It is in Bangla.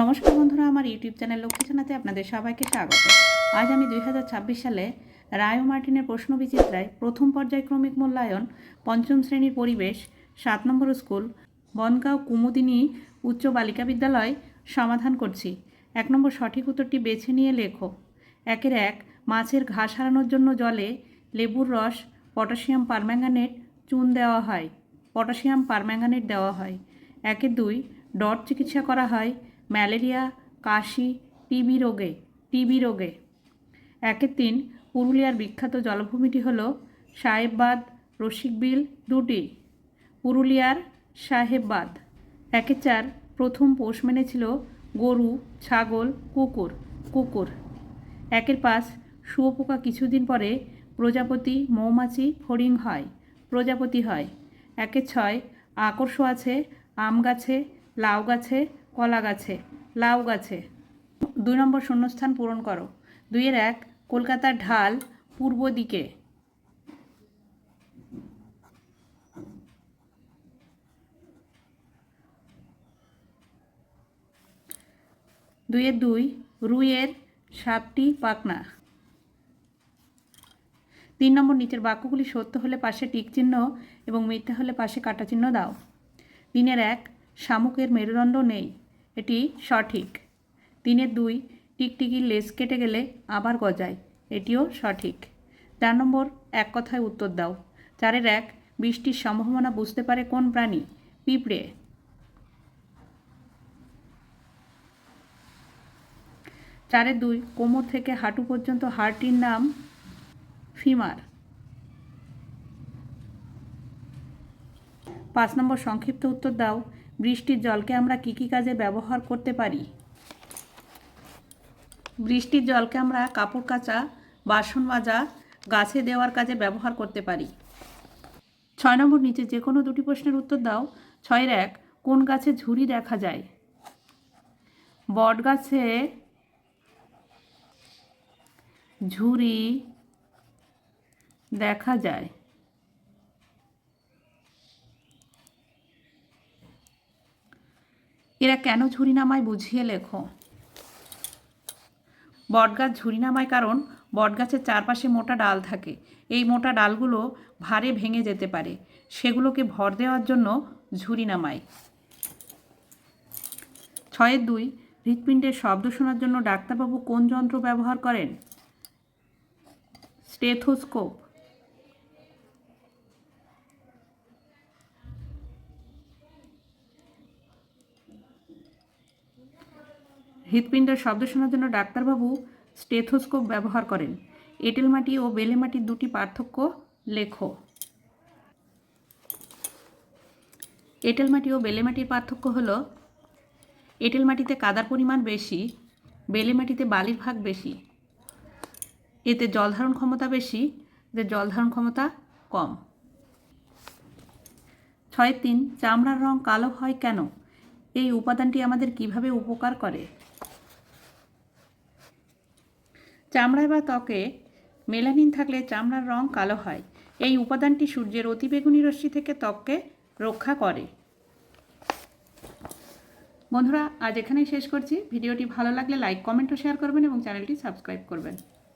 নমস্কার বন্ধুরা, আমার ইউটিউব চ্যানেল লক্ষ্মীছানাতে আপনাদের সবাইকে স্বাগত। আজ আমি 2026 সালে রায় ও মার্টিনের প্রশ্নবিচিত্রায় প্রথম পর্যায়ক্রমিক মূল্যায়ন পঞ্চম শ্রেণীর পরিবেশ 7 নম্বর স্কুল বনগাঁও কুমুদিনী উচ্চ বালিকা বিদ্যালয় সমাধান করছি। 1 নম্বর সঠিক উত্তরটি বেছে নিয়ে লেখো। 1 মাছের ঘাস হারানোর জন্য জলে লেবুর রস, পটাশিয়াম পারম্যাঙ্গানেট, চুন দেওয়া হয়। পটাশিয়াম পারম্যাঙ্গানেট দেওয়া হয়। 2 ডট চিকিৎসা করা হয় ম্যালেরিয়া, কাশি, টিবি রোগে। 3 পুরুলিয়ার বিখ্যাত জলভূমিটি হল সাহেববাঁধ, রসিকবিল দুটি। পুরুলিয়ার সাহেববাঁধ। 4 প্রথম পোষ মেনেছিল গরু, ছাগল, কুকুর। 5 শুঁয়োপোকা কিছুদিন পরে প্রজাপতি, মৌমাছি, ফড়িং হয়। প্রজাপতি হয়। 6 আকর্ষ আছে আম গাছে, লাউ গাছে, কলা গাছে। লাউ গাছে। 2 নম্বর শূন্যস্থান পূরণ করো। 2-1 কলকাতার ঢাল পূর্ব দিকে। 2 রুইয়ের 7টি পাখনা। 3 নম্বর নিচের বাক্যগুলি সত্য হলে পাশে টিক চিহ্ন এবং মিথ্যা হলে পাশে কাটা চিহ্ন দাও। 3-1 শামুকের মেরুদণ্ড নেই, এটি সঠিক। 3-2 টিকটিকির লেজ কেটে গেলে আবার গজায়, এটিও সঠিক। 4 নম্বর এক কথায় উত্তর দাও। 4-1 বৃষ্টির সম্ভাবনা বুঝতে পারে কোন প্রাণী? পিঁপড়ে। 4-2 কোমর থেকে হাঁটু পর্যন্ত হাড়টির নাম ফিমার। 5 নম্বর সংক্ষিপ্ত উত্তর দাও। বৃষ্টির জলকে আমরা কী কী কাজে ব্যবহার করতে পারি? বৃষ্টির জলকে আমরা কাপড় কাচা, বাসন মাজা, গাছে দেওয়ার কাজে ব্যবহার করতে পারি। 6 নম্বর নিচে যে কোনো দুটি প্রশ্নের উত্তর দাও। 6-1 কোন গাছে ঝুরি দেখা যায়? বট গাছে ঝুরি দেখা যায়। এরা কেন ঝুরি নামায় বুঝিয়ে লেখো। বটগাছ ঝুরি নামায় কারণ বটগাছের চারপাশে মোটা ডাল থাকে। এই মোটা ডালগুলো ভারে ভেঙে যেতে পারে, সেগুলোকে ভর দেওয়ার জন্য ঝুরি নামায়। 6-2 হৃৎপিণ্ডের শব্দ শোনার জন্য ডাক্তারবাবু কোন যন্ত্র ব্যবহার করেন? স্টেথোস্কোপ। 'হৃৎপিণ্ডের শব্দ শোনার জন্য ডাক্তারবাবু স্টেথোস্কোপ ব্যবহার করেন। এঁটেল মাটি ও বেলে মাটির দুটি পার্থক্য লেখো। এঁটেল মাটি ও বেলে মাটির পার্থক্য হল এঁটেল মাটিতে কাদার পরিমাণ বেশি, বেলে মাটিতে বালির ভাগ বেশি। এতে জলধারণ ক্ষমতা বেশি, এতে জলধারণ ক্ষমতা কম। 6-3 চামড়ার রং কালো হয় কেন? এই উপাদানটি আমাদের কিভাবে উপকার করে? চামড়ায় বা ত্বকে মেলানিন থাকলে চামড়ার রং কালো হয়। এই উপাদানটি সূর্যের অতিবেগুনি রশ্মি থেকে ত্বককে রক্ষা করে। বন্ধুরা, আজ এখানেই শেষ করছি। ভিডিওটি ভালো লাগলে লাইক, কমেন্ট ও শেয়ার করবেন এবং চ্যানেলটি সাবস্ক্রাইব করবেন।